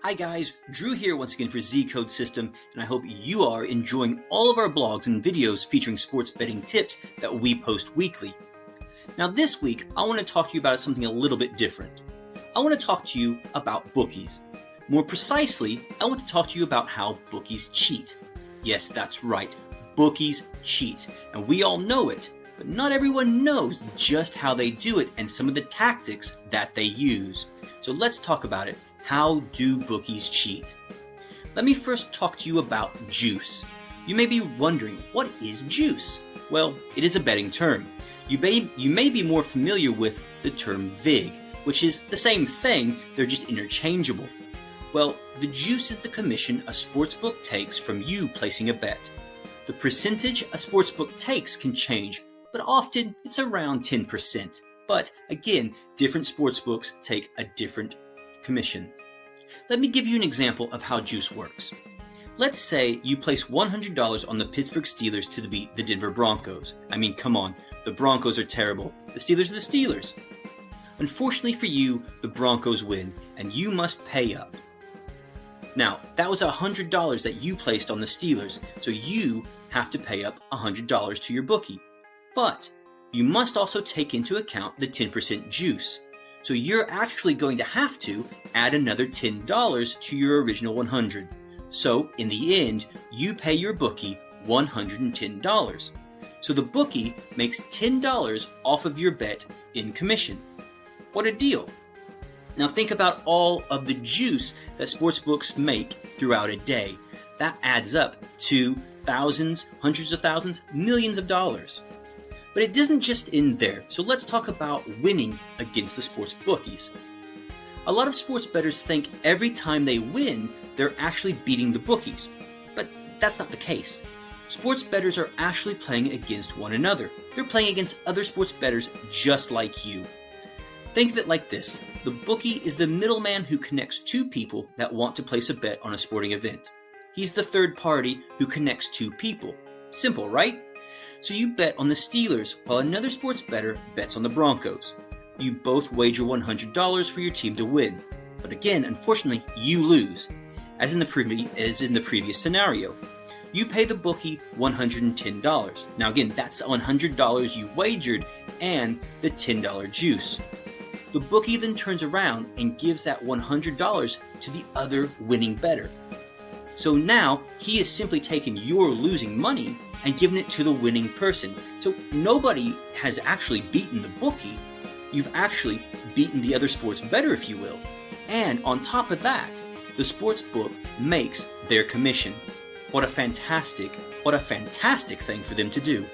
Hi guys, Drew here once again for Z Code System, and I hope you are enjoying all of our blogs and videos featuring sports betting tips that we post weekly. Now this week, I want to talk to you about something a little bit different. I want to talk to you about bookies. More precisely, I want to talk to you about how bookies cheat. Yes, that's right, bookies cheat, and we all know it, but not everyone knows just how they do it and some of the tactics that they use. So let's talk about it. How do bookies cheat? Let me first talk to you about juice. You may be wondering, what is juice? Well, it is a betting term. You may be more familiar with the term vig, which is the same thing, they're just interchangeable. Well, the juice is the commission a sportsbook takes from you placing a bet. The percentage a sportsbook takes can change, but often it's around 10%. But again, different sportsbooks take a different commission. Let me give you an example of how juice works. Let's say you place $100 on the Pittsburgh Steelers to beat the Denver Broncos. I mean, come on, the Broncos are terrible. The Steelers are the Steelers. Unfortunately for you, the Broncos win, and you must pay up. Now, that was $100 that you placed on the Steelers, so you have to pay up $100 to your bookie. But you must also take into account the 10% juice. So you're actually going to have to add another $10 to your original $100. So in the end, you pay your bookie $110. So the bookie makes $10 off of your bet in commission. What a deal. Now think about all of the juice that sportsbooks make throughout a day. That adds up to thousands, hundreds of thousands, millions of dollars. But it doesn't just end there, so let's talk about winning against the sports bookies. A lot of sports bettors think every time they win, they're actually beating the bookies. But that's not the case. Sports bettors are actually playing against one another. They're playing against other sports bettors just like you. Think of it like this. The bookie is the middleman who connects two people that want to place a bet on a sporting event. He's the third party who connects two people. Simple, right? So you bet on the Steelers while another sports bettor bets on the Broncos. You both wager $100 for your team to win. But again, unfortunately, you lose, as in the previous scenario. You pay the bookie $110. Now again, that's $100 you wagered and the $10 juice. The bookie then turns around and gives that $100 to the other winning bettor. So now he is simply taking your losing money and giving it to the winning person. So nobody has actually beaten the bookie. You've actually beaten the other sports bettor, if you will. And on top of that, the sports book makes their commission. What a fantastic thing for them to do.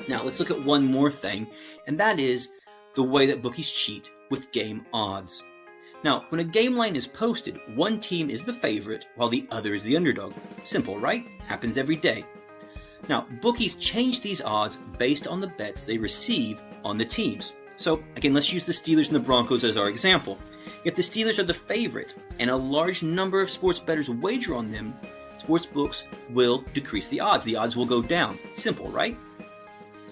Now let's look at one more thing, and that is the way that bookies cheat with game odds. Now, when a game line is posted, one team is the favorite while the other is the underdog. Simple, right? Happens every day. Now, bookies change these odds based on the bets they receive on the teams. So, again, let's use the Steelers and the Broncos as our example. If the Steelers are the favorite and a large number of sports bettors wager on them, sports books will decrease the odds. The odds will go down. Simple, right?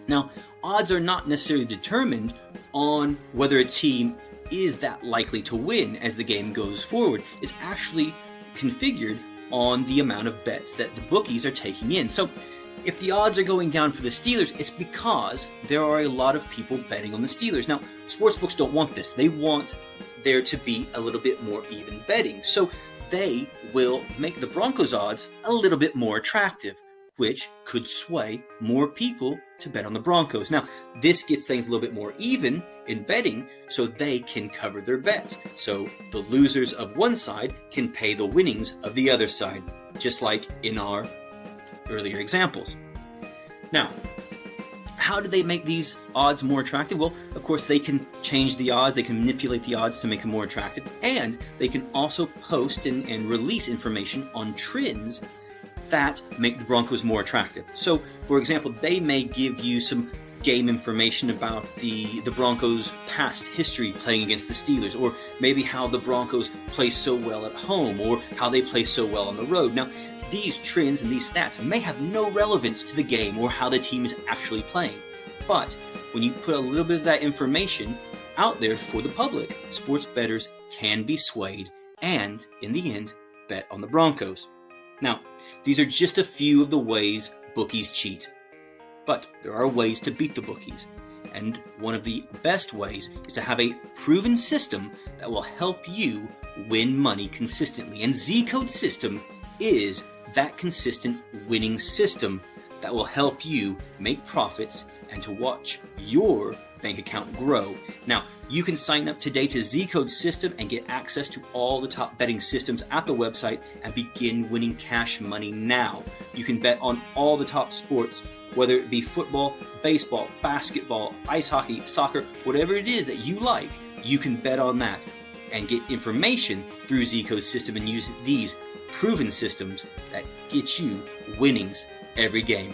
Now, odds are not necessarily determined on whether a team is that likely to win as the game goes forward. It's actually configured on the amount of bets that the bookies are taking in. So if the odds are going down for the Steelers, it's because there are a lot of people betting on the Steelers. Now, sportsbooks don't want this. They want there to be a little bit more even betting. So they will make the Broncos odds a little bit more attractive, which could sway more people to bet on the Broncos. Now, this gets things a little bit more even in betting, so they can cover their bets. So the losers of one side can pay the winnings of the other side, just like in our earlier examples. Now, how do they make these odds more attractive? Well, of course, they can change the odds, they can manipulate the odds to make them more attractive, and they can also post and release information on trends that make the Broncos more attractive. So, for example, they may give you some game information about the Broncos' past history playing against the Steelers, or maybe how the Broncos play so well at home, or how they play so well on the road. Now, these trends and these stats may have no relevance to the game or how the team is actually playing. But when you put a little bit of that information out there for the public, sports bettors can be swayed and, in the end, bet on the Broncos. Now, these are just a few of the ways bookies cheat. But there are ways to beat the bookies, and one of the best ways is to have a proven system that will help you win money consistently. And Z-Code system is that consistent winning system that will help you make profits and to watch your bank account grow. Now, you can sign up today to Z-Code system and get access to all the top betting systems at the website and begin winning cash money now. You can bet on all the top sports, whether it be football, baseball, basketball, ice hockey, soccer, whatever it is that you like, you can bet on that and get information through Z-Code system and use these proven systems that get you winnings every game.